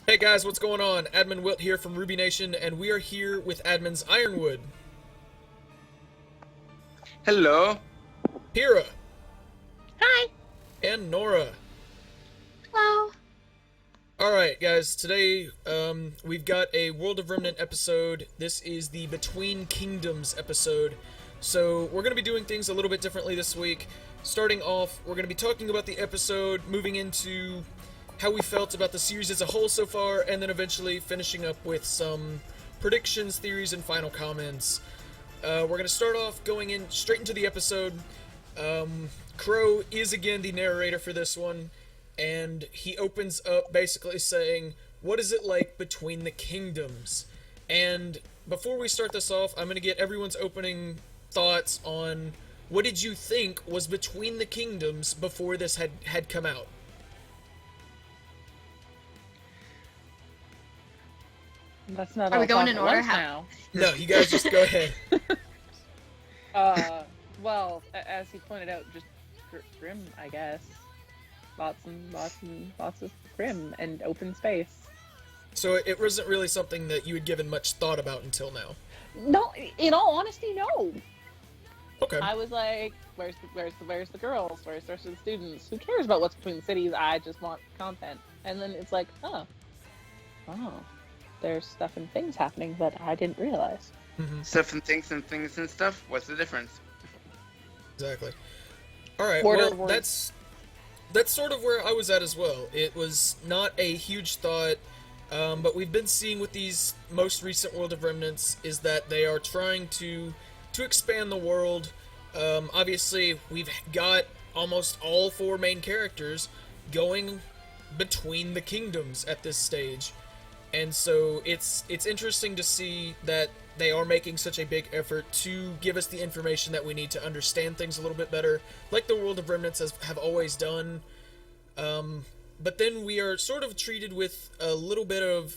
Hey guys, what's going on? Admin Wilt here from RWBY Nation, and we are here with admins Ironwood, Hello. Pyrrha, Hi. and Nora. Hello. Alright guys, today we've got a World of Remnant episode. This is the Between Kingdoms episode. So we're going to be doing things a little bit differently this week. Starting off, we're going to be talking about the episode, moving into how we felt about the series as a whole so far, and then eventually finishing up with some predictions, theories, and final comments. We're going to start off going in straight into the episode. Qrow is again the narrator for this one, and he opens up basically saying, what is it like between the kingdoms? And before we start this off, I'm going to get everyone's opening thoughts on what did you think was between the kingdoms before this had come out? That's not. Are we going talk in at order? once How- now? No, you guys just go ahead. Well, as he pointed out, just grim, I guess. Lots of grim and open space. So it wasn't really something that you had given much thought about until now. No, in all honesty, no. Okay. I was like, where's the girls? Where's the rest of the students? Who cares about what's between the cities? I just want content. And then it's like, oh, there's stuff and things happening that I didn't realize. Mm-hmm. Stuff and things and stuff. What's the difference? Exactly. Alright, Order well, that's sort of where I was at as well. It was not a huge thought, but we've been seeing with these most recent World of Remnants is that they are trying to expand the world. Obviously, we've got almost all four main characters going between the kingdoms at this stage. And so it's interesting to see that they are making such a big effort to give us the information that we need to understand things a little bit better, like the World of Remnants have always done. But then we are sort of treated with a little bit of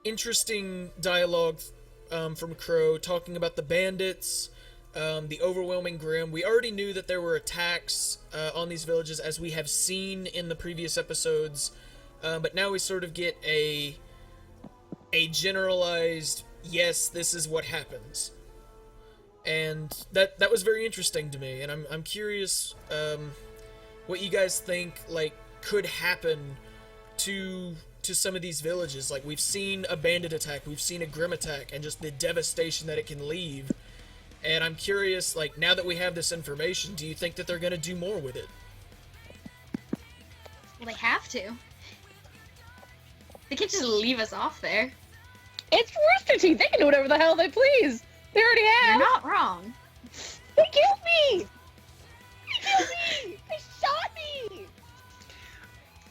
interesting dialogue from Qrow, talking about the bandits, the overwhelming grim. We already knew that there were attacks on these villages, as we have seen in the previous episodes. But now we sort of get a generalized, yes, this is what happens. And that was very interesting to me, and I'm curious what you guys think could happen to some of these villages. Like, we've seen a bandit attack, we've seen a grim attack, and just the devastation that it can leave. And I'm curious, now that we have this information, do you think that they're gonna do more with it? Well, they have to. They can't just leave us off there. It's Rooster Teeth. They can do whatever the hell they please. They already have. You're not wrong. They killed me. They killed me. They shot me.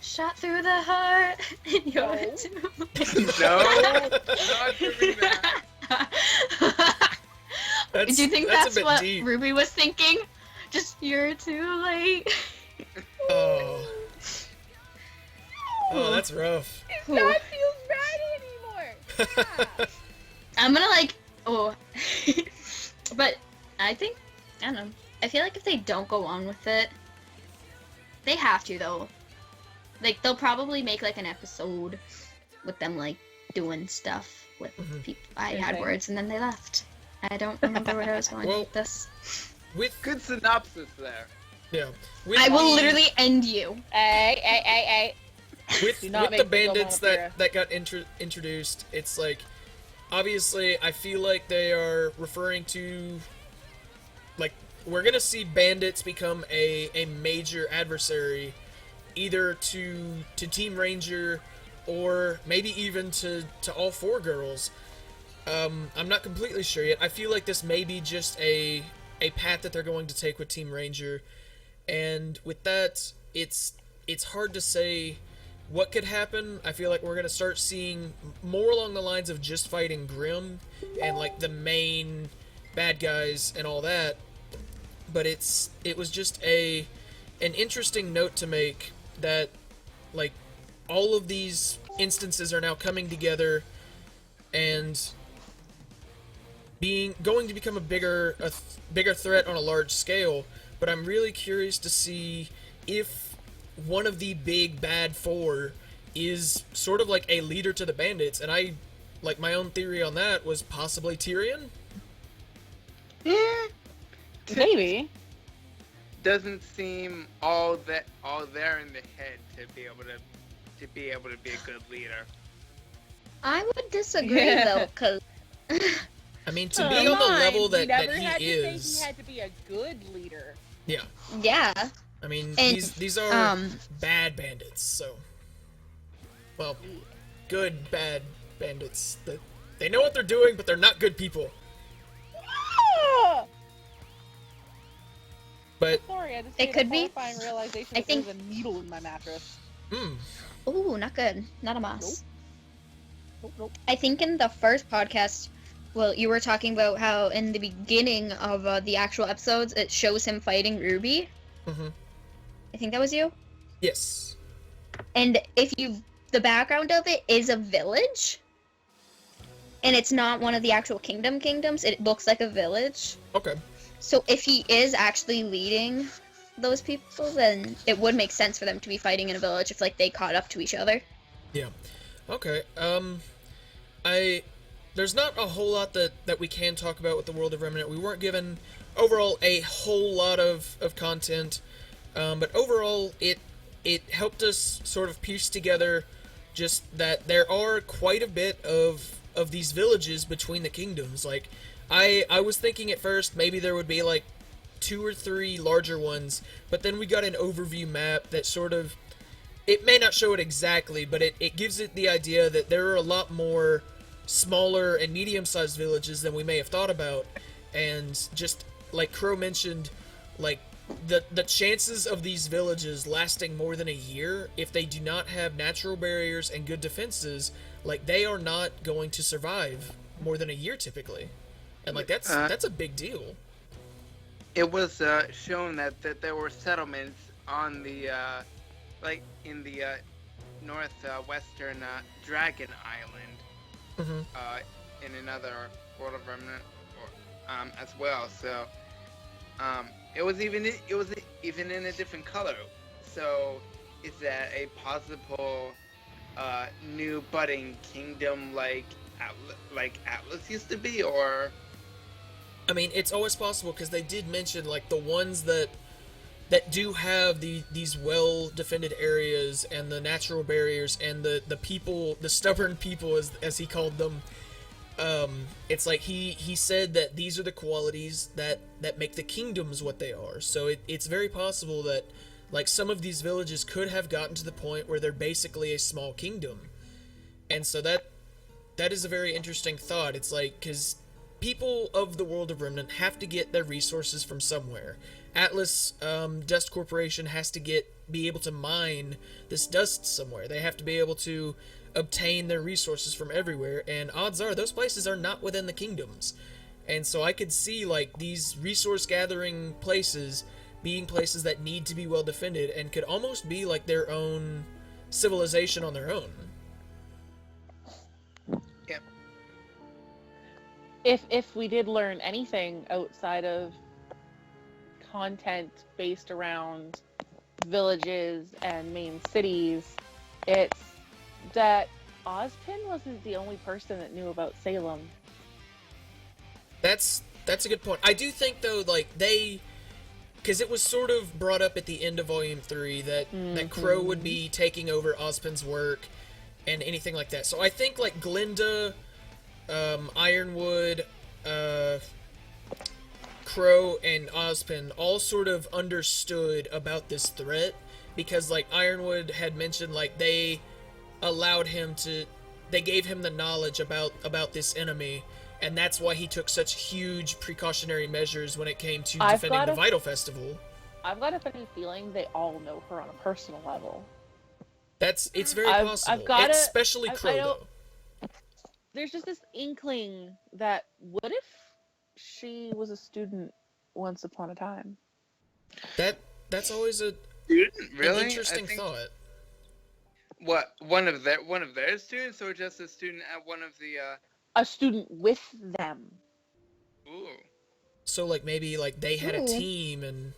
Shot through the heart in your No. tomb. No, not doing that. Do you think that's that's a bit what deep. RWBY was thinking? Just, you're too late. Oh, that's rough. It's not feels bad anymore. I'm gonna but I think, I don't know, I feel like if they don't go on with it, they have to though. They'll probably make an episode with them doing stuff with people. I had Okay. words and then they left. I don't remember where I was going Well, with this. With Good synopsis there. yeah, with I will the- literally end you. Hey. with Do not the make me go bandits home, Pyrrha. that got introduced. It's obviously I feel like they are referring to we're gonna see bandits become a major adversary, either to Team Ranger or maybe even to all four girls. I'm not completely sure yet. I feel like this may be just a path that they're going to take with Team Ranger, and with that, it's hard to say what could happen. I feel like we're gonna start seeing more along the lines of just fighting Grim and the main bad guys and all that. But it was just an interesting note to make that all of these instances are now coming together and going to become a bigger threat on a large scale. But I'm really curious to see if one of the big bad four is sort of like a leader to the bandits, and I, like, my own theory on that was possibly Tyrion. Yeah. Maybe. Doesn't seem all there in the head to be able to be a good leader. I would disagree though, because I mean, to be on the level that he is, he had to be a good leader. yeah. yeah, I mean, And, these are bad bandits, so, well, good bad bandits. They know what they're doing, but they're not good people. Ah! But Sorry, I just It made could a be. horrifying realization I that think- there's a needle in my mattress. ooh, not good, not a moss. Nope. I think in the first podcast, well, you were talking about how in the beginning of the actual episodes, it shows him fighting RWBY. Mhm. I think that was you. yes. And the background of it is a village, and it's not one of the actual kingdoms. It looks like a village. Okay. So if he is actually leading those people, then it would make sense for them to be fighting in a village if, like, they caught up to each other. Yeah. Okay. There's not a whole lot that we can talk about with the world of Remnant. We weren't given overall a whole lot of content, but overall it helped us sort of piece together just that there are quite a bit of these villages between the kingdoms. Like, I was thinking at first maybe there would be like 2 or 3 larger ones, but then we got an overview map that sort of, it may not show it exactly, but it gives it the idea that there are a lot more smaller and medium-sized villages than we may have thought about. And just like Qrow mentioned, like the chances of these villages lasting more than a year, if they do not have natural barriers and good defenses, like, they are not going to survive more than a year typically. And like that's a big deal. It was shown that there were settlements on the like in the northwestern Dragon Island, in another World of Remnant, as well. So it was even in a different color. So is that a possible new budding kingdom like Atlas used to be, or? I mean, it's always possible, because they did mention, like, the ones that do have these well-defended areas and the natural barriers and the people, the stubborn people, as he called them. It's like he said that these are the qualities that make the kingdoms what they are. So it's very possible that, like, some of these villages could have gotten to the point where they're basically a small kingdom. And so that is a very interesting thought. It's like, because people of the world of Remnant have to get their resources from somewhere. Atlas Dust Corporation has to be able to mine this dust somewhere. They have to be able to obtain their resources from everywhere, and odds are those places are not within the kingdoms. And so I could see, like, these resource gathering places being places that need to be well defended and could almost be like their own civilization on their own. If we did learn anything outside of content based around villages and main cities, it's that Ozpin wasn't the only person that knew about Salem. That's a good point. I do think, though, like, because it was sort of brought up at the end of Volume 3 that Qrow would be taking over Ozpin's work and anything like that. So I think, like, Glinda, Ironwood, Qrow, and Ozpin all sort of understood about this threat, because, like, Ironwood had mentioned, like, they gave him the knowledge about this enemy, and that's why he took such huge precautionary measures when it came to defending the Vital Festival. I've got a funny feeling they all know her on a personal level. It's very possible, especially Qrow, though. There's just this inkling that, what if she was a student once upon a time? That's always an interesting thought. What, one of their students, or just a student at one of the A student with them. Ooh. So, like, maybe, like, they had a team, and,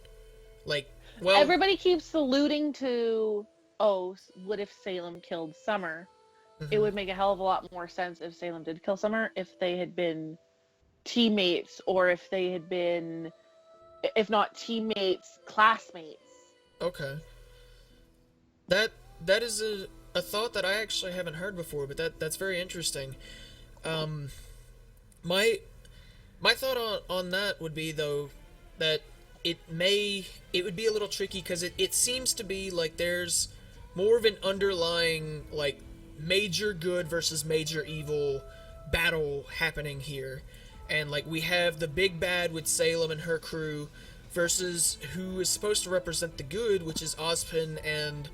like, well, everybody keeps alluding to oh, what if Salem killed Summer? It would make a hell of a lot more sense if Salem did kill Summer, if they had been teammates, or if they had been, if not teammates, classmates. Okay. That is a thought that I actually haven't heard before, but that's very interesting. My thought on that would be, though, that it would be a little tricky, because it seems to be like there's more of an underlying, like, major good versus major evil battle happening here. And, like, we have the big bad with Salem and her crew versus who is supposed to represent the good, which is Ozpin and,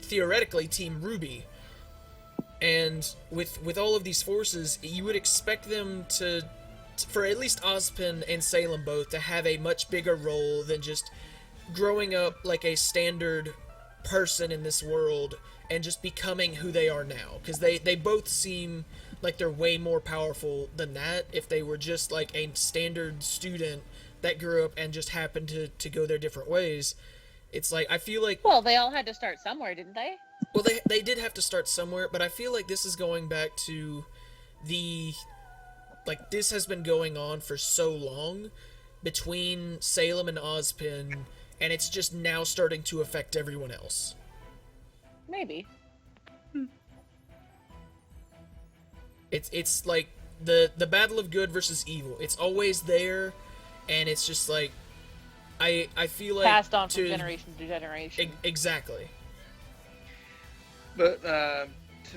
theoretically, Team RWBY. And with all of these forces, you would expect them to, for at least Ozpin and Salem both, to have a much bigger role than just growing up like a standard person in this world and just becoming who they are now. Because they both seem like they're way more powerful than that if they were just like a standard student that grew up and just happened to go their different ways. It's like, I feel like... Well, they all had to start somewhere, didn't they? Well, they did have to start somewhere, but I feel like this is going back to the... Like, this has been going on for so long between Salem and Ozpin, and it's just now starting to affect everyone else. Maybe. It's like the battle of good versus evil. It's always there, and it's just like... I feel like... Passed on from generation to generation. Exactly. But to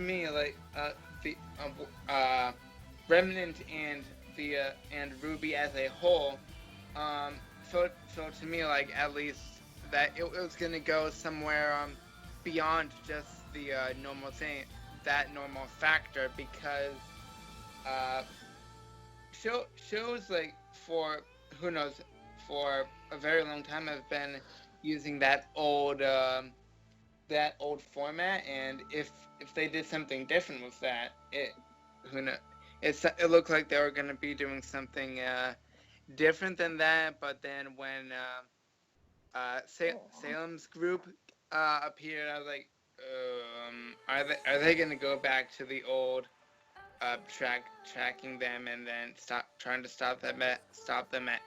me, like the Remnant and the and RWBY as a whole, so to me, like, at least that it was gonna go somewhere beyond just the normal thing, that normal factor, because shows like, for who knows, for a very long time have been using that old format, and if they did something different with that, it looked like they were going to be doing something different than that. But then when Salem's group appeared, I was like, are they going to go back to the old tracking them and then trying to stop them at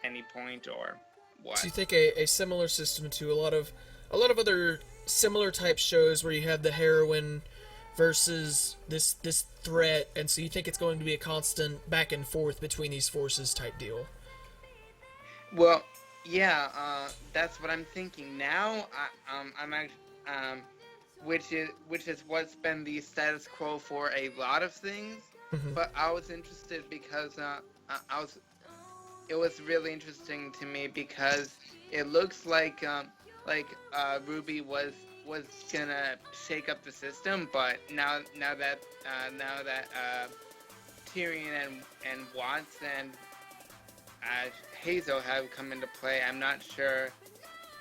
any point, or what? So you think a similar system to a lot of other similar type shows where you have the heroine versus this threat, and so you think it's going to be a constant back and forth between these forces type deal? Well, yeah, that's what I'm thinking now. I'm actually, which is what's been the status quo for a lot of things. Mm-hmm. But I was interested because it was really interesting to me because it looks like RWBY was gonna shake up the system, but now that Tyrion and Watts and Hazel have come into play, I'm not sure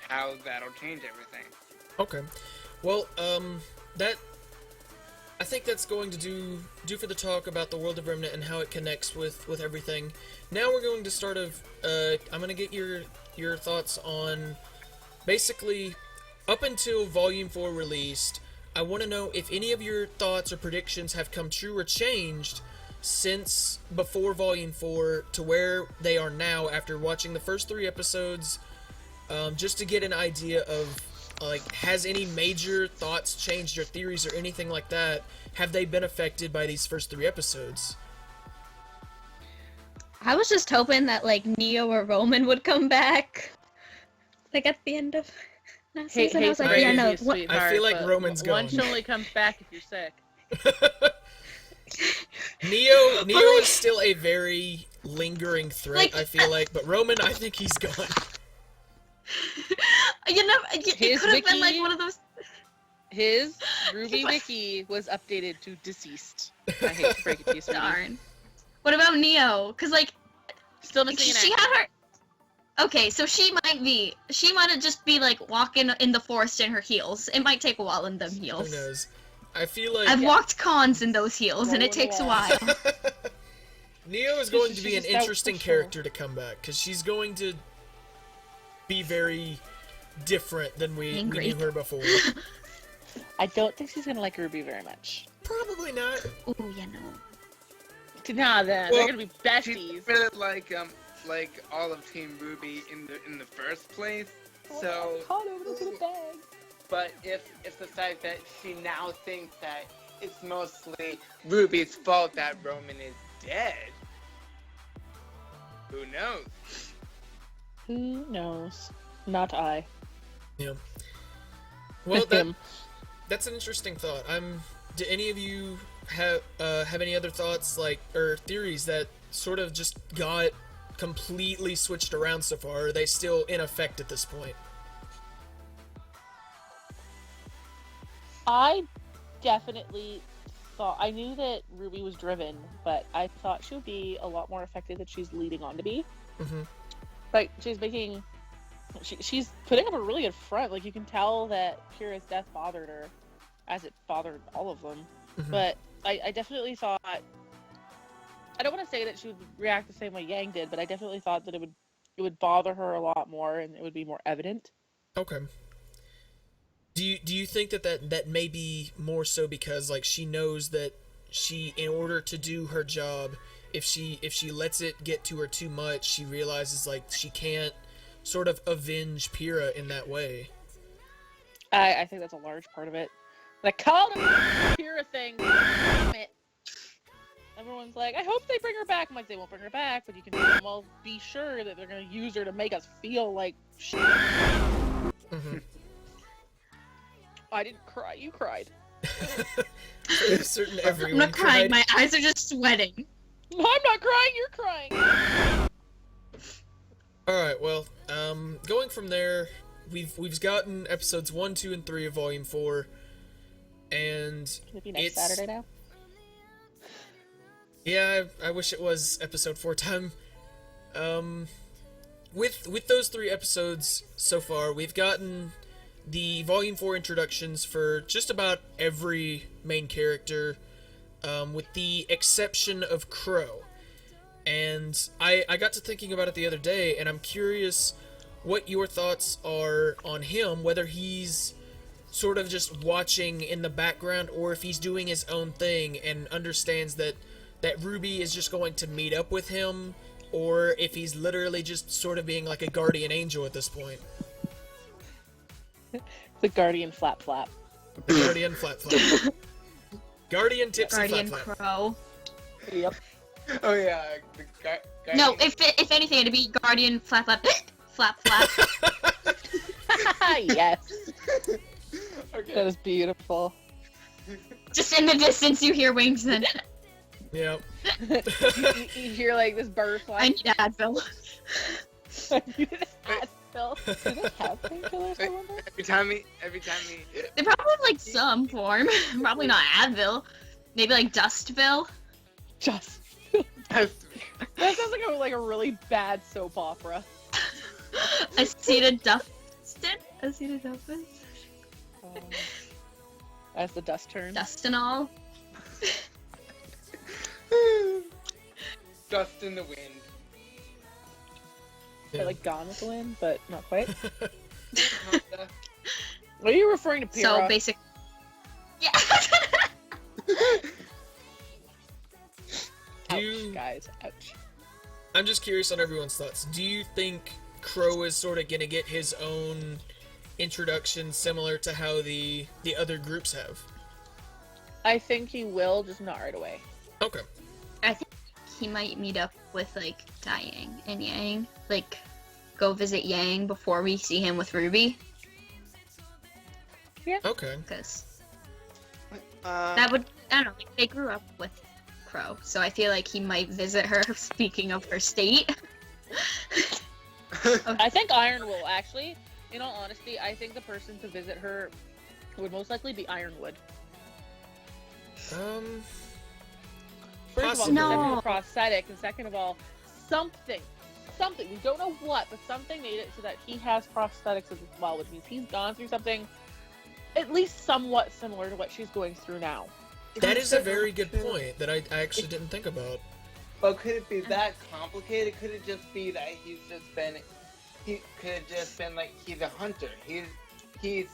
how that'll change everything. Okay, well, I think that's going to do for the talk about the world of Remnant and how it connects with everything. Now we're going to start I'm going to get your thoughts on, basically, up until Volume 4 released, I want to know if any of your thoughts or predictions have come true or changed since before Volume 4 to where they are now after watching the first 3 episodes, just to get an idea of, like, has any major thoughts changed, your theories or anything like that? Have they been affected by these first 3 episodes? I was just hoping that, like, Neo or Roman would come back, like, at the end of last season. I was like, yeah, no. I feel like Roman's gone. One only comes back if you're sick. Neo is still a very lingering threat, like, I feel like, but Roman, I think he's gone. You know, it could have been like one of those. His RWBY wiki was updated to deceased. I hate to break it to you, sweetie. Darn. What about Neo? Because, like, still missing an she had her. Okay, so she might just be like walking in the forest in her heels. It might take a while in them heels. Who knows? I feel like I've walked cons in those heels, and it takes a while. Neo is going to be an interesting character to come back, because she's going to be very different than we knew her before. I don't think she's gonna like RWBY very much. Probably not. Oh, yeah, no. Nah, then Well, they're gonna be besties. She really like all of Team RWBY in the first place. So, Look at the bag. but if the fact that she now thinks that it's mostly RWBY's fault that Roman is dead, who knows? Who knows? Not I. Yeah. Well, Him. that's an interesting thought. Do any of you have any other thoughts, like, or theories that sort of just got completely switched around so far? Or are they still in effect at this point? I definitely thought, I knew that RWBY was driven, but I thought she would be a lot more effective than she's leading on to be. Mm-hmm. Like, she's putting up a really good front. Like, you can tell that Pyrrha's death bothered her, as it bothered all of them. Mm-hmm. But I definitely thought, I don't want to say that she would react the same way Yang did, but I definitely thought that it would bother her a lot more and it would be more evident. Okay. Do you think that may be more so because, like, she knows that she, in order to do her job, if she lets it get to her too much, she realizes, like, she can't sort of avenge Pyrrha in that way? I think that's a large part of it. Like, call the Pyrrha thing. Damn it. Everyone's like, I hope they bring her back. I'm like, they won't bring her back, but you can well be sure that they're gonna use her to make us feel like shit. Mm-hmm. I didn't cry. You cried. Certain everyone I'm not crying. cried. My eyes are just sweating. I'm not crying. You're crying. All right. Well, going from there, we've gotten episodes 1, 2, and 3 of Volume 4, and Can it be next Saturday now? Yeah, I wish it was episode 4 time. With those 3 episodes so far, we've gotten the Volume 4 introductions for just about every main character, with the exception of Qrow. And I got to thinking about it the other day, and I'm curious what your thoughts are on him, whether he's sort of just watching in the background, or if he's doing his own thing and understands that RWBY is just going to meet up with him, or if he's literally just sort of being like a guardian angel at this point. The Guardian Flap Flap. The Guardian Flap Flap. Guardian Tipsy Guardian Flap Flap. Qrow. Yep. Oh yeah, No, if anything, it'd be Guardian Flap Flap Flap Flap. Yes. Okay. That is beautiful. Just in the distance, you hear wings. Then Yeah. you hear like this bird I flying. need Advil. You didn't ask Phil. Do they have painkillers? I wonder. Every time he. They probably have like some form. Probably not Advil. Maybe like Dustville. Just. That sounds like a really bad soap opera. Aceta Dustin? Aceta Dustin? As the dust turns. Dust and all. Dust in the wind. They're like Gone with the Wind, but not quite. Are you referring to Pyrrha? So basic. Yeah. Ouch, guys. Ouch. I'm just curious on everyone's thoughts. Do you think Qrow is sort of gonna get his own introduction similar to how the other groups have? I think he will, just not right away. Okay. I think he might meet up with like Yang and Yang. Like, go visit Yang before we see him with RWBY. Okay. Because that would, I don't know, like, they grew up with Qrow, so I feel like he might visit her, speaking of her state. I think Iron will, actually. In all honesty, I think the person to visit her would most likely be Ironwood. First of all, Possibly. No. because of her prosthetic, and second of all, something, we don't know what, but something made it so that he has prosthetics as well, which means he's gone through something at least somewhat similar to what she's going through now. That is a very good point that I actually didn't think about. But could it be that complicated? Could it just be that he could have just been like, he's a hunter. He's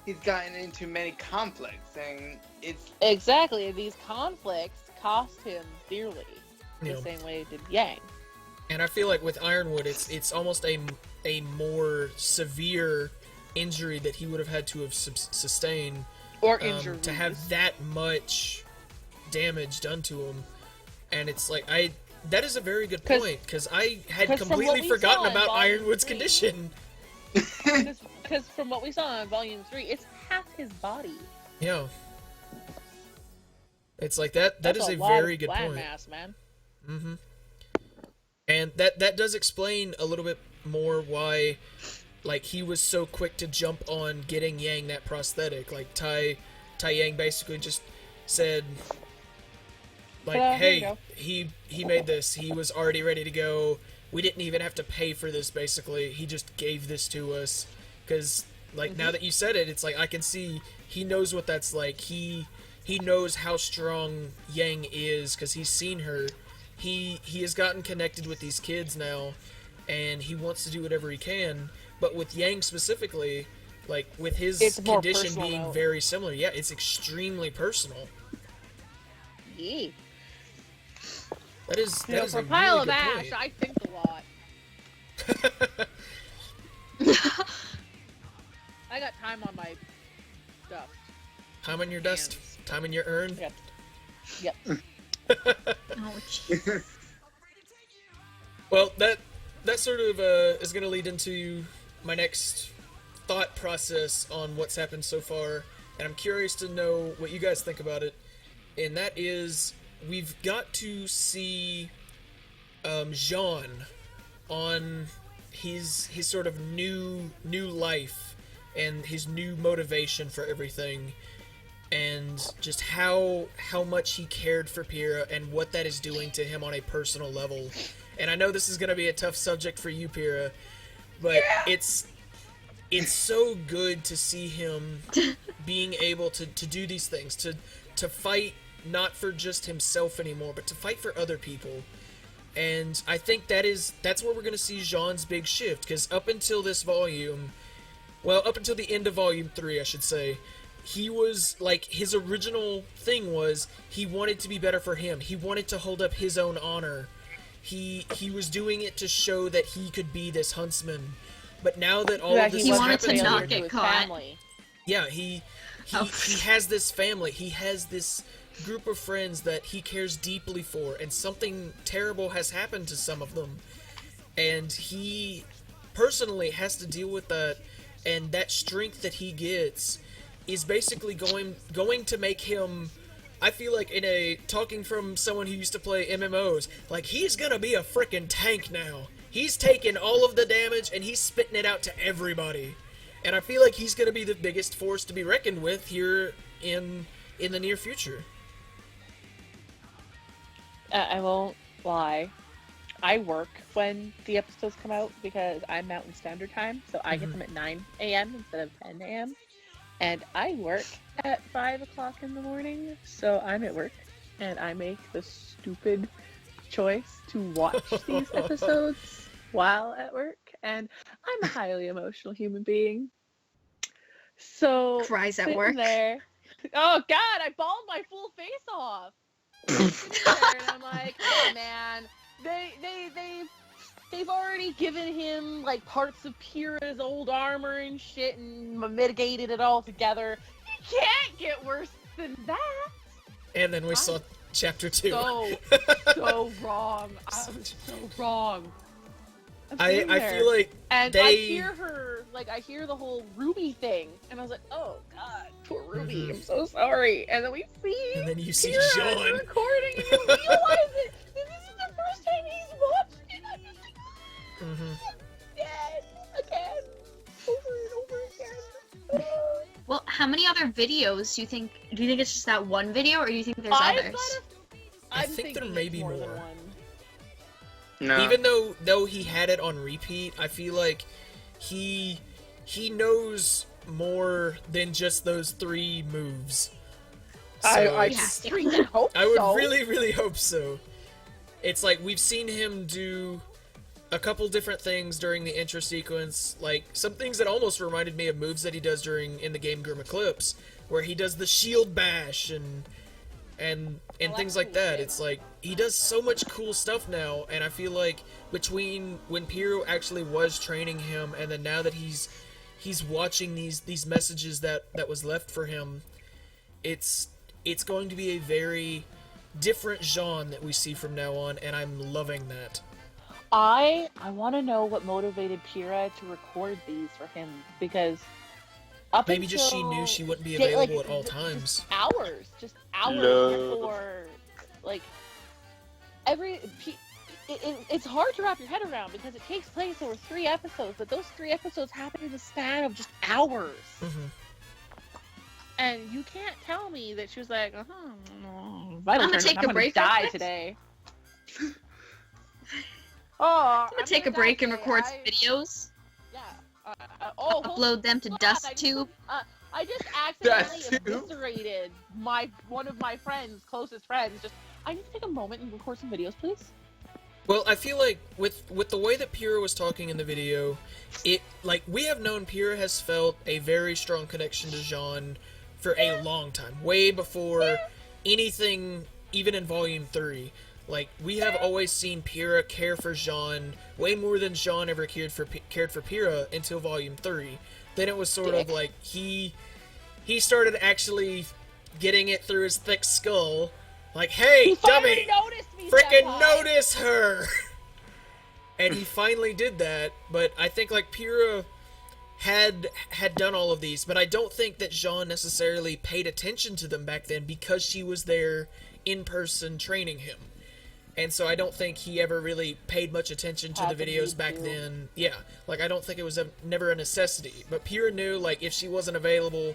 he's gotten into many conflicts, and it's Exactly. These conflicts cost him dearly. You The know, same way it did Yang. and I feel like with Ironwood, it's almost a more severe injury that he would have had to have sustained Or injuries. to have that much damage done to him. And it's like that is a very good point, because I had 'cause from what completely we forgotten saw in about Volume Ironwood's 3, condition. Because from what we saw in Volume 3, it's half his body. Yeah. It's like that That's is a lot very of good point. mass, man. Mm-hmm. And that does explain a little bit more why, like, he was so quick to jump on getting Yang that prosthetic. Like, Tai Yang basically just said, like, Here you hey, go. he made this. He was already ready to go. We didn't even have to pay for this, basically. He just gave this to us. Because, like, now that you said it, it's like I can see he knows what that's like. He knows how strong Yang is because he's seen her. He has gotten connected with these kids now, and he wants to do whatever he can. But with Yang specifically, like, with his It's more condition personal being now. very similar, yeah, it's extremely personal. Yeah. That is You know, that is for a a pile really of good ash, point. I think a lot. I got time on my stuff. Time in your dust, Hands. time in your urn. Yep. Yep. Oh, jeez. Well, that sort of is going to lead into my next thought process on what's happened so far, and I'm curious to know what you guys think about it. And that is, we've got to see Jean on his sort of new life and his new motivation for everything, and just how much he cared for Pyrrha and what that is doing to him on a personal level. And I know this is going to be a tough subject for you, Pyrrha, but it's so good to see him being able to do these things, to fight not for just himself anymore, but to fight for other people. And I think that's where we're going to see Jean's big shift, because up until this volume, well, up until the end of Volume 3, I should say, he was, like, his original thing was he wanted to be better for him. He wanted to hold up his own honor. He was doing it to show that he could be this huntsman. But now that all of this He has wanted to happened not to get him, caught. Family. yeah, he has this family. He has this group of friends that he cares deeply for, and something terrible has happened to some of them. And he personally has to deal with that, and that strength that he gets is basically going to make him, I feel like, talking from someone who used to play MMOs, like, he's gonna be a frickin' tank now. He's taking all of the damage and he's spitting it out to everybody. And I feel like he's gonna be the biggest force to be reckoned with here in the near future. I won't lie. I work when the episodes come out because I'm Mountain Standard Time, so I get them at 9 a.m. instead of 10 a.m. And I work at 5 o'clock in the morning, so I'm at work, and I make the stupid choice to watch these episodes while at work, and I'm a highly emotional human being. So Cries at sitting work. there, oh god, I bawled my full face off. Sitting there, and I'm like, oh man, they've already given him like parts of Pyrrha's old armor and shit and mitigated it all together. It can't get worse than that. And then we saw chapter 2. So wrong. I was so wrong. I feel like and they... I hear her, like, I hear the whole RWBY thing, and I was like, oh god, poor RWBY, I'm so sorry. And then we see, And then you see Pyrrha Jean. recording, and you realize it. And this is the first time he's watched it. I'm just like, dead again, over and over again. Well, how many other videos do you think it's just that one video, or do you think there's others? I think there may be more. Than more. one. no. Even though he had it on repeat, I feel like he knows more than just those 3 moves. So I Yeah. freaking hope I would so. really, really hope so. It's like we've seen him do a couple different things during the intro sequence, like some things that almost reminded me of moves that he does in the game Grim Eclipse, where he does the shield bash and things like that. It's like he does so much cool stuff now, and I feel like between when Pyrrha actually was training him and then now that he's watching these messages that was left for him, it's going to be a very different genre that we see from now on, and I'm loving that. I want to know what motivated Pyrrha to record these for him, because maybe just she knew she wouldn't be available at all times. Just hours before, like, it's hard to wrap your head around because it takes place over 3 episodes, but those 3 episodes happen in the span of just hours. Mm-hmm. And you can't tell me that she was like, I'm gonna take a break. Die today. I'm gonna take a break and record some videos. Yeah. Upload them to DustTube. I just accidentally eviscerated one of my closest friends. I need to take a moment and record some videos, please. Well, I feel like with the way that Pyrrha was talking in the video, we have known Pyrrha has felt a very strong connection to Jean for a long time, way before anything, even in Volume 3. Like, we have always seen Pyrrha care for Jean way more than Jean ever cared for Pyrrha until Volume 3. Then it was sort of like he started actually getting it through his thick skull. Like, hey, dummy! Frickin' notice her! And he finally did that, but I think, like, Pyrrha had done all of these, but I don't think that Jean necessarily paid attention to them back then because she was there in person training him. And so I don't think he ever really paid much attention to the videos back then. Yeah, like, I don't think it was never a necessity. But Pyrrha knew, like, if she wasn't available,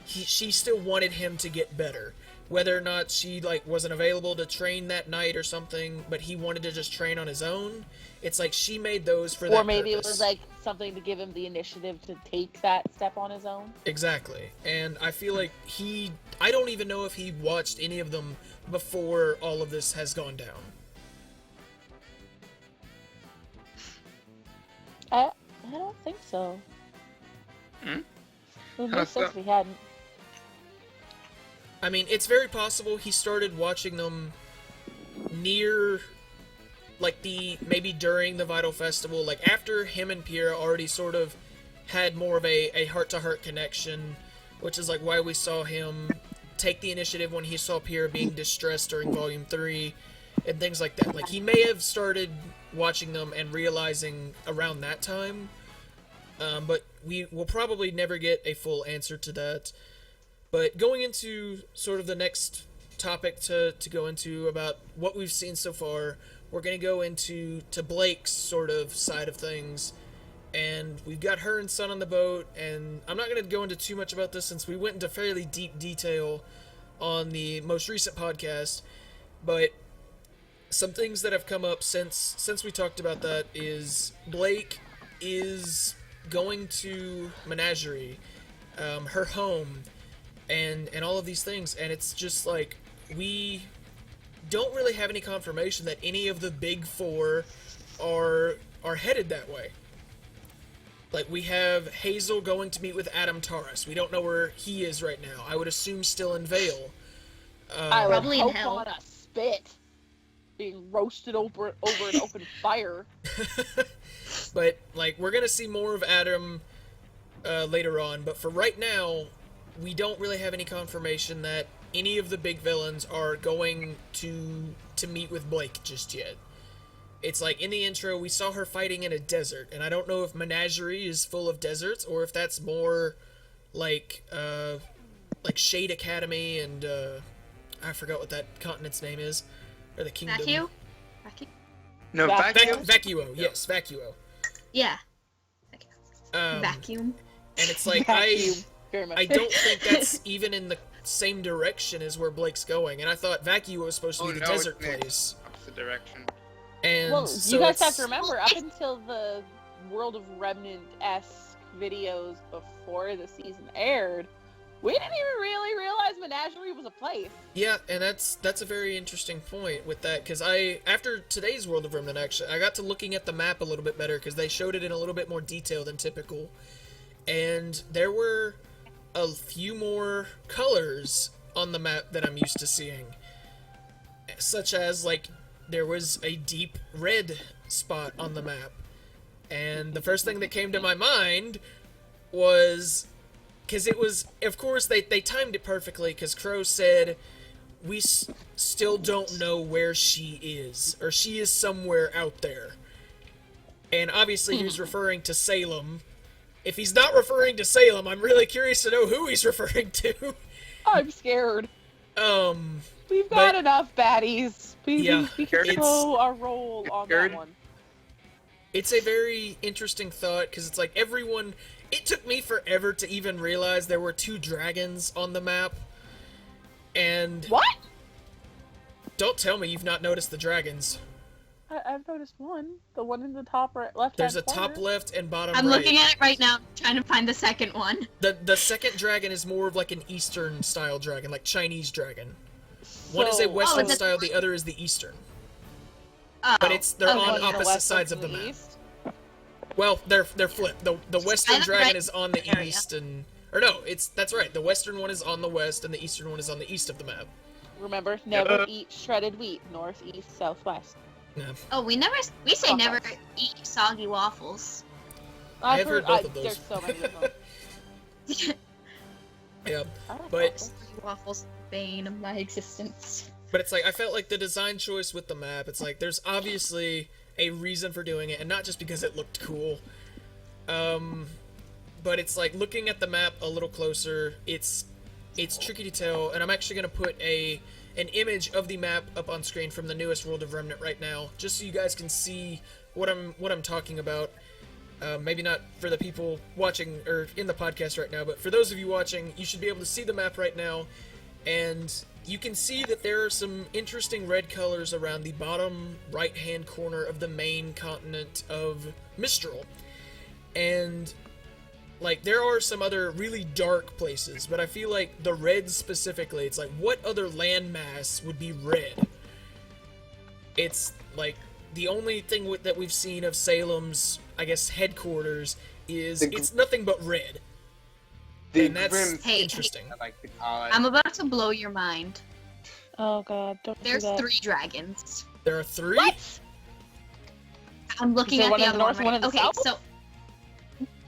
she still wanted him to get better. Whether or not she, like, wasn't available to train that night or something, but he wanted to just train on his own, it's like she made those for that purpose. Or maybe it was, like, something to give him the initiative to take that step on his own. Exactly. And I feel like I don't even know if he watched any of them before all of this has gone down. I don't think so. It would make sense if he hadn't. I mean, it's very possible he started watching them near, like, maybe during the Vital Festival, like, after him and Pyrrha already sort of had more of a heart-to-heart connection, which is, like, why we saw him take the initiative when he saw Pyrrha being distressed during Volume 3, and things like that. Like, he may have started watching them and realizing around that time, but we will probably never get a full answer to that. But going into sort of the next topic to go into about what we've seen so far, we're going to go into Blake's sort of side of things. And we've got her and Son on the boat, and I'm not going to go into too much about this since we went into fairly deep detail on the most recent podcast. But some things that have come up since we talked about that is Blake is going to Menagerie, her home, and all of these things, and it's just like we don't really have any confirmation that any of the big four are headed that way. Like, we have Hazel going to meet with Adam Taurus. We don't know where he is right now. I would assume still in Vale. Probably in hell. On a spit, being roasted over an open fire. But, like, we're gonna see more of Adam later on. But for right now, we don't really have any confirmation that any of the big villains are going to meet with Blake just yet. It's like, in the intro, we saw her fighting in a desert, and I don't know if Menagerie is full of deserts, or if that's more like Shade Academy and, I forgot what that continent's name is, or the kingdom. Vacuo? No, Vacuo? Vacuo, yes, Vacuo. Yeah. Vacuum. And it's like, I don't think that's even in the same direction as where Blake's going, and I thought Vacuo was supposed to be the desert place. Opposite direction. And well, so you guys have to remember, up until the World of Remnant-esque videos before the season aired, We didn't even really realize Menagerie was a place. Yeah, and that's a very interesting point with that, because after today's World of Remnant, actually, I got to looking at the map a little bit better, because they showed it in a little bit more detail than typical, and there were a few more colors on the map that I'm used to seeing, such as, like, there was a deep red spot on the map, and the first thing that came to my mind was... Because it was, of course, they timed it perfectly, because Qrow said, we still don't know where she is, or she is somewhere out there. And obviously he was referring to Salem. If he's not referring to Salem, I'm really curious to know who he's referring to. I'm scared. We've got enough baddies. We can throw our role on that one. It's a very interesting thought, because it's like everyone... It took me forever to even realize there were 2 dragons on the map. And... What? Don't tell me you've not noticed the dragons. I've noticed one. The one in the top right, left. There's a top left and bottom right. I'm looking at it right now, trying to find the second one. The second dragon is more of like an Eastern style dragon, like Chinese dragon. One is a Western style, the other is the Eastern. But they're on opposite sides of the map. Well, they're flipped. The Western dragon is on the east, that's right. The Western one is on the west, and the Eastern one is on the east of the map. Remember, never eat shredded wheat, north, east, south, west. Yeah. Oh, we say never eat soggy waffles. I've heard both of those. There's so many of them. Yeah, but Waffles, bane of my existence. But it's like, I felt like the design choice with the map, it's like, there's obviously a reason for doing it, and not just because it looked cool. But it's like, looking at the map a little closer, it's tricky to tell, and I'm actually going to put an image of the map up on screen from the newest World of Remnant right now, just so you guys can see what I'm talking about. Maybe not for the people watching, or in the podcast right now, but for those of you watching, you should be able to see the map right now, and you can see that there are some interesting red colors around the bottom right-hand corner of the main continent of Mistral. And, like, there are some other really dark places, but I feel like the red specifically, it's like, what other landmass would be red? It's, like, the only thing that we've seen of Salem's, I guess, headquarters is it's nothing but red. And that's interesting. I like to call it. I'm about to blow your mind. Oh god, don't There's do that. 3 dragons. There are 3? What? I'm looking at the other one. Right? Okay, so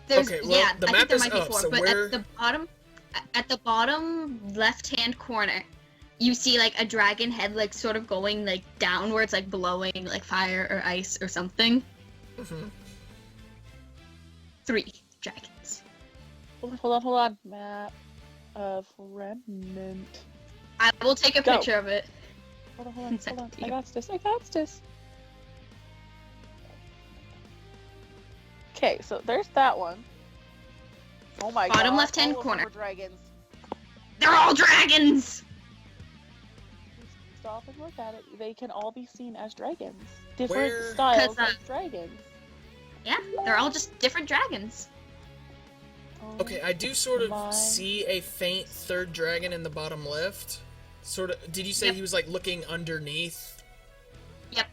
there's the map there is might be up, 4, so but where... at the bottom left-hand corner, you see like a dragon head, like sort of going like downwards, like blowing like fire or ice or something. Mm-hmm. 3 dragons. Hold on. Map of Remnant. I will take a picture of it. Hold on. I got this. Okay, so there's that one. Oh my god. Bottom left-hand all of corner. them are dragons. They're all dragons! Stop and look at it. They can all be seen as dragons. Different Where? styles of dragons. Yeah, they're all just different dragons. Okay, I do sort of see a faint third dragon in the bottom left. Sort of. Did you say he was like looking underneath? Yep.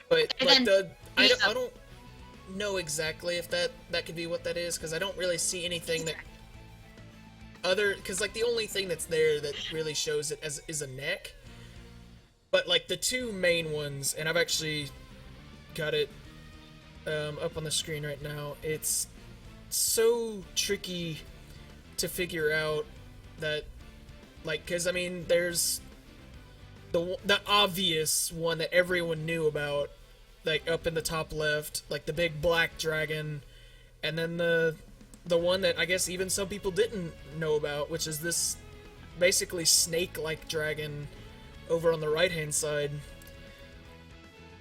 But And like I don't know exactly if that could be what that is, because I don't really see anything that because like the only thing that's there that really shows it is a neck. But like the 2 main ones, and I've actually got it up on the screen right now. It's so tricky to figure out that, like, because I mean, there's the obvious one that everyone knew about, like up in the top left, like the big black dragon, and then the one that I guess even some people didn't know about, which is this basically snake-like dragon over on the right-hand side.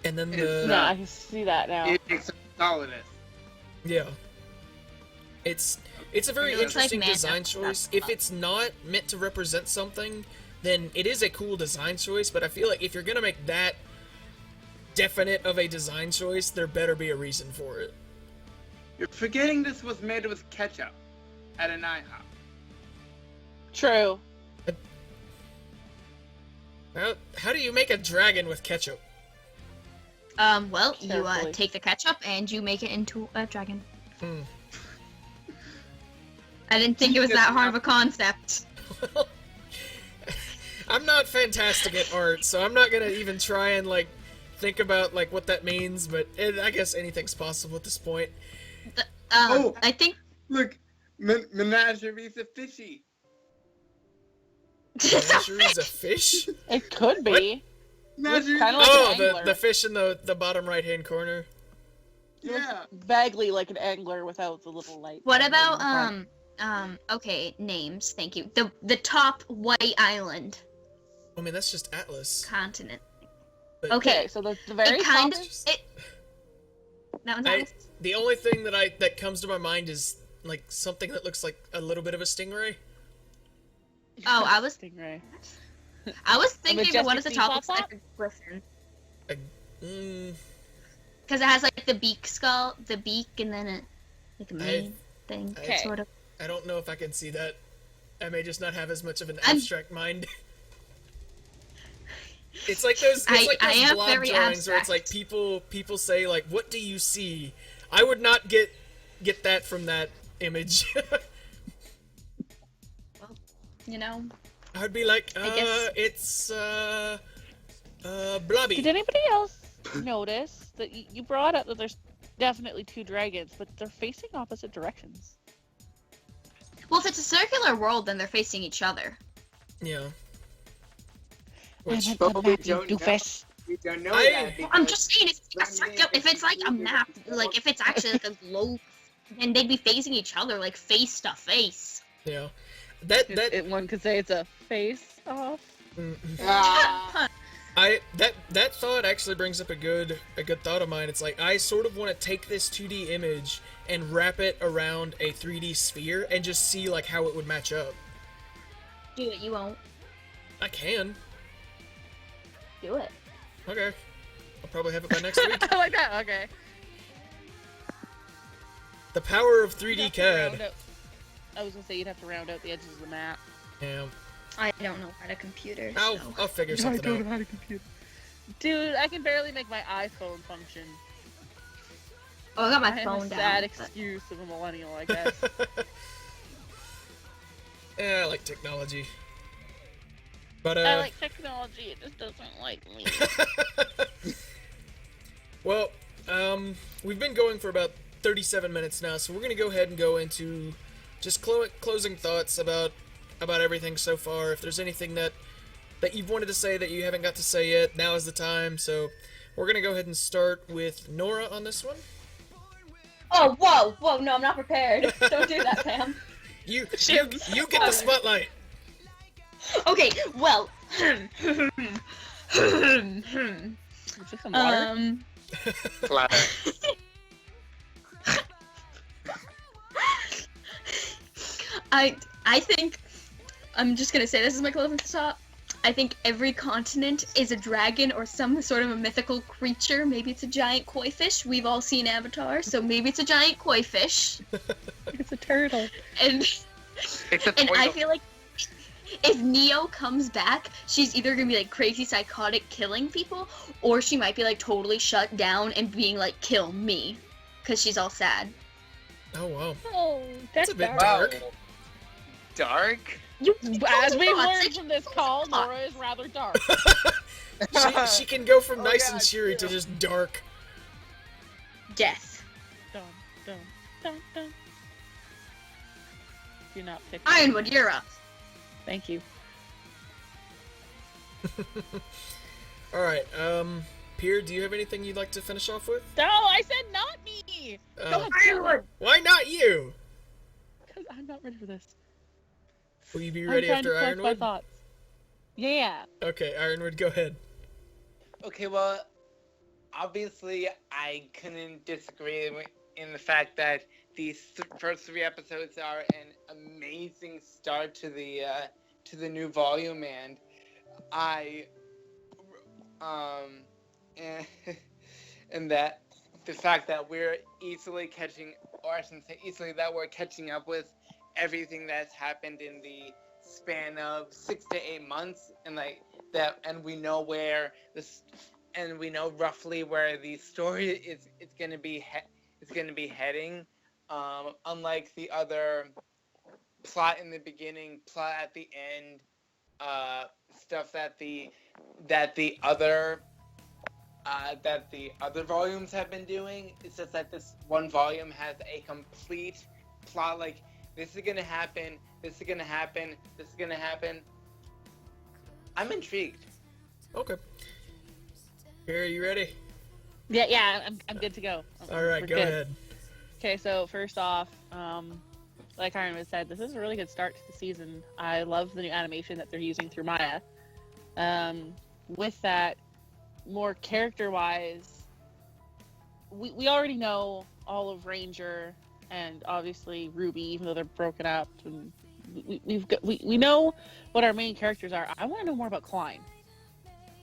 And then Yeah, I can see that now. It's solidus. Yeah. It's a very interesting design choice. If it's not meant to represent something, then it is a cool design choice, but I feel like if you're gonna make that definite of a design choice, there better be a reason for it. You're forgetting this was made with ketchup at an IHOP. True. How do you make a dragon with ketchup? Well, you Carefully. take the ketchup and you make it into a dragon. Hmm. I didn't think it was that hard of a concept. I'm not fantastic at art, so I'm not gonna even try and like think about like what that means. But I guess anything's possible at this point. I think Look, menagerie's a fishy. Menagerie's a fish? It could be. Menagerie. Kinda like Oh, an angler. the fish in the bottom right hand corner. Yeah. Vaguely like an angler without the little light. What in the about front. okay, names, thank you. The top white island I mean, that's just Atlas. continent. But Okay. Okay, so the very It kind top of is- that one's I, Atlas. the only thing that comes to my mind is like something that looks like a little bit of a stingray. Oh, I was Stingray. thinking of one at the majestic top sea looks like plop? a griffin. Mm, Because it has like the beak skull, the beak, and then it like a mane thing, Okay. sort of. I don't know if I can see that. I may just not have as much of an I'm- abstract mind. It's like those. It's I- like I those am blob very drawings where it's like abstract. people say like, "What do you see?" I would not get that from that image. You know, I would be like, I guess- it's blobby. Did anybody else notice that you brought up that there's definitely two dragons, but they're facing opposite directions? well, if it's a circular world, then they're facing each other. Yeah. I Which, meant But the we map, you don't know. doofus. We don't know I- that. I'm because just saying, if it's a circle, if it's like a map, like if it's actually like a globe, then they'd be facing each other, like face to face. yeah. That One could say it's a face off. mm, Ah, that thought actually brings up a good thought of mine. It's like I sort of want to take this 2D image and wrap it around a 3D sphere and just see like how it would match up. Do it, you won't. I can. Do it. Okay. I'll probably have it by next week. I like that. Okay. The power of You'd 3D have to round CAD. out- I was gonna say you'd have to round out the edges of the map. Yeah. I don't know how to computer, I'll so. figure something out. how to compute. Dude, I can barely make my iPhone function. Oh, I got I my am phone a down. sad but- excuse of a millennial, I guess. Yeah, I like technology. But I like technology, it just doesn't like me. well, we've been going for about 37 minutes now, so we're gonna go ahead and go into just closing thoughts about everything so far. If there's anything that you've wanted to say that you haven't got to say yet, now is the time. So we're gonna go ahead and start with Nora on this one. Oh, whoa, no, I'm not prepared. Don't do that, Pam. You get the spotlight. Okay, well. Is this some water? Flat. I think I'm just gonna say this is my closing thought. I think every continent is a dragon or some sort of a mythical creature. Maybe it's a giant koi fish. We've all seen Avatar, so maybe it's a giant koi fish. It's a turtle. And It's a and I toilet. feel like if Neo comes back, she's either gonna be like crazy psychotic killing people, or she might be like totally shut down and being like kill me, cause she's all sad. Oh wow. Oh, That's a bit dark. dark. Dark? You As we thoughts, learned like, from this call, Nora is rather dark. She can go from Oh, nice yeah, and cheery true. to just dark. death. Dun, dun, dun, dun. Do not pick. Ironwood, you're up. Thank you. All right. Pierre, do you have anything you'd like to finish off with? No, I said not me. Uh, Ironwood. why not you? Because I'm not ready for this. Will you be I'm ready trying after to collect my Ironwood? thoughts. Yeah. Okay, Ironwood, go ahead. Okay, well, obviously I couldn't disagree in the fact that these first 3 episodes are an amazing start to the new volume, and and that the fact that we're easily catching, or I shouldn't say easily, that we're catching up with everything that's happened in the span of 6 to 8 months, and like that, and we know where this, and we know roughly where the story is going to be heading. Unlike the other plot in the beginning, plot at the end, stuff that the other volumes have been doing. It's just that this one volume has a complete plot. Like, this is gonna happen. This is gonna happen. This is gonna happen. I'm intrigued. Okay. Here, are you ready? Yeah, I'm good to go. All right, go ahead. Okay, so first off, like Ironwood said, this is a really good start to the season. I love the new animation that they're using through Maya. With that, more character-wise, we already know all of Ranger and obviously Ruby, even though they're broken up. And we know what our main characters are. I want to know more about Klein.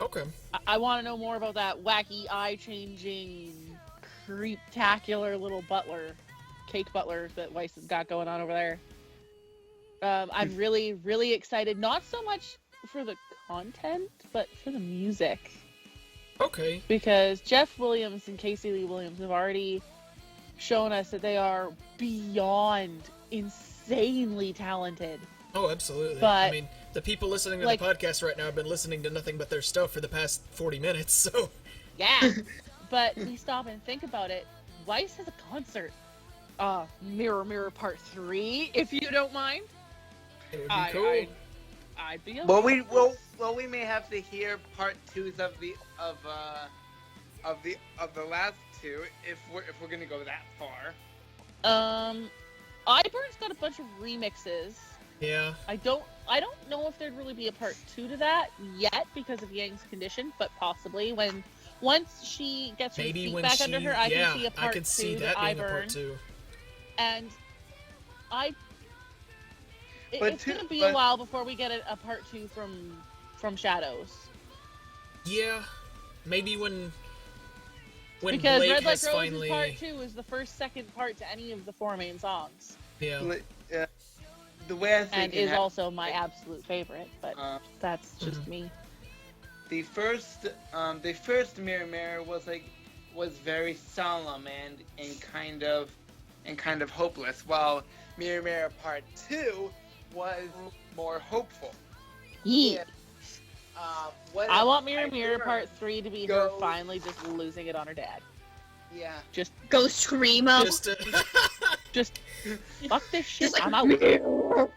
Okay. I want to know more about that wacky, eye-changing, creeptacular little butler, cake butler that Weiss has got going on over there. I'm really, really excited. Not so much for the content, but for the music. Okay. Because Jeff Williams and Casey Lee Williams have already shown us that they are beyond insanely talented. Oh, absolutely. But, I mean, the people listening to like, the podcast right now have been listening to nothing but their stuff for the past 40 minutes, so... Yeah. But we stop and think about it. Weiss has a concert. Mirror Mirror Part 3, if you don't mind. It would be cool. I'd be Well, okay. we may have to hear part 2s of the last two if we're gonna go that far. iBurn's got a bunch of remixes. Yeah. I don't know if there'd really be a part 2 to that yet because of Yang's condition, but possibly once she gets her Maybe feet when back under her, I can see a I part could 2 see to that being a iBurn. part 2. And But it's gonna be a while before we get a part 2 from Shadows. Yeah. Maybe when Because Blake Red Like has Rose's finally... part 2 is the second part to any of the 4 main songs. Yeah. The way I think And is also my absolute favorite, but that's just Mhm. me. the first Mirror Mirror was very solemn and kind of hopeless, while Mirror Mirror Part 2 was more hopeful. Yeah. I want Mirror Mirror Ironwood Part 3 to be her finally just losing it on her dad. Yeah. Just Go screamo. just fuck this shit. Just like, I'm out.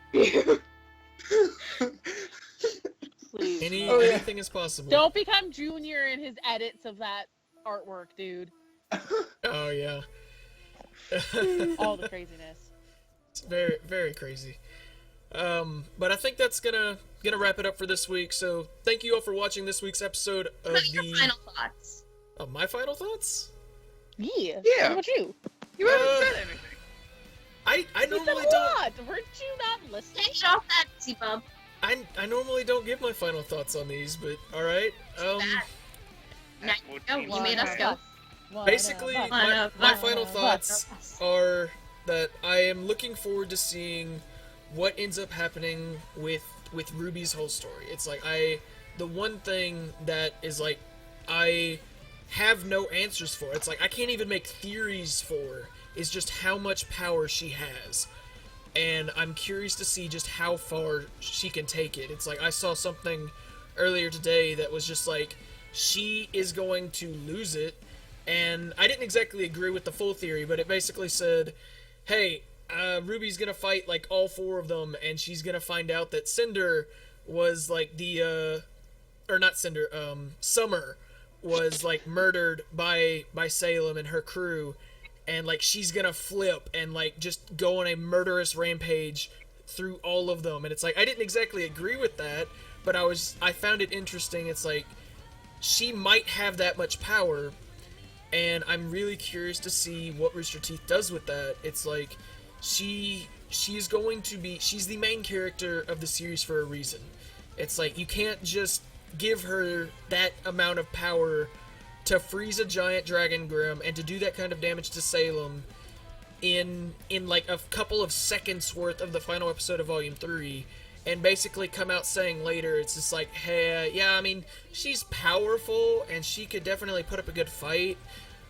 Please. Anything is possible. Don't become Junior in his edits of that artwork, dude. Oh, yeah. All the craziness. It's very, very crazy. But I think that's gonna wrap it up for this week. So thank you all for watching this week's episode of What are your final thoughts? Of my final thoughts? Yeah. Yeah. What about you? You haven't said anything. I You said normally a don't. lot. Weren't you not listening? Take it off that easy bump. I normally don't give my final thoughts on these, but all right. Now you go. You made us go. Basically, my final thoughts are that I am looking forward to seeing what ends up happening with Ruby's whole story. It's like the one thing that is like I have no answers for. It's like I can't even make theories for is just how much power she has. And I'm curious to see just how far she can take it. It's like I saw something earlier today that was just like she is going to lose it, and I didn't exactly agree with the full theory, but it basically said, hey, Ruby's gonna fight like all 4 of them, and she's gonna find out that Cinder was like Summer was like murdered by Salem and her crew, and like she's gonna flip and like just go on a murderous rampage through all of them. And it's like I didn't exactly agree with that, but I found it interesting. It's like she might have that much power, and I'm really curious to see what Rooster Teeth does with that. It's like she's the main character of the series for a reason. It's like you can't just give her that amount of power to freeze a giant dragon Grim and to do that kind of damage to Salem in like a couple of seconds worth of the final episode of Volume 3 and basically come out saying later, it's just like, hey, yeah, I mean, she's powerful, and she could definitely put up a good fight,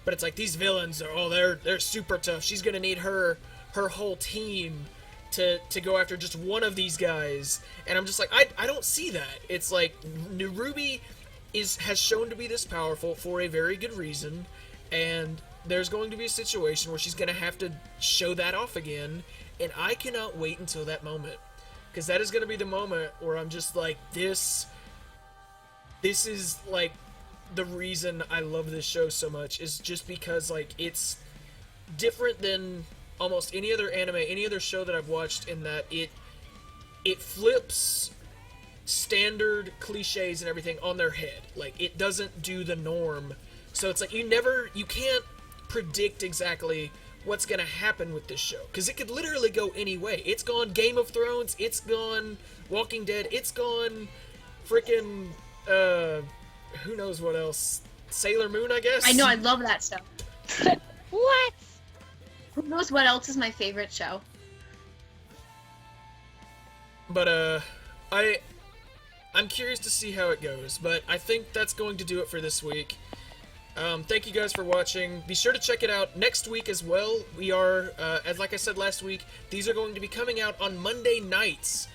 but it's like, these villains are, they're super tough. She's gonna need her whole team to go after just one of these guys. And I'm just like, I don't see that. It's like, RWBY has shown to be this powerful for a very good reason, and there's going to be a situation where she's gonna have to show that off again, and I cannot wait until that moment. Because that is gonna be the moment where I'm just like, this is, like, the reason I love this show so much, is just because, like, it's different than almost any other anime, any other show that I've watched, in that it flips standard cliches and everything on their head. Like, it doesn't do the norm. So it's like, you can't predict exactly what's gonna happen with this show, because it could literally go any way. It's gone Game of Thrones, it's gone Walking Dead, it's gone freaking who knows what else, Sailor Moon, I guess. I know, I love that stuff. What? Who knows what else is my favorite show? But I'm curious to see how it goes, but I think that's going to do it for this week. Thank you guys for watching. Be sure to check it out next week as well. We are, as like I said last week, these are going to be coming out on Monday nights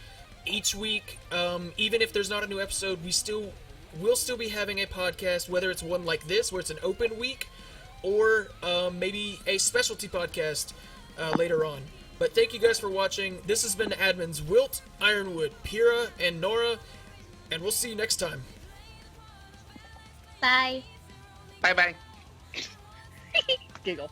each week. Even if there's not a new episode, we'll still be having a podcast, whether it's one like this, where it's an open week, or maybe a specialty podcast later on. But thank you guys for watching. This has been the admins Wilt, Ironwood, Pyrrha, and Nora, and we'll see you next time. Bye. Bye-bye. Giggle.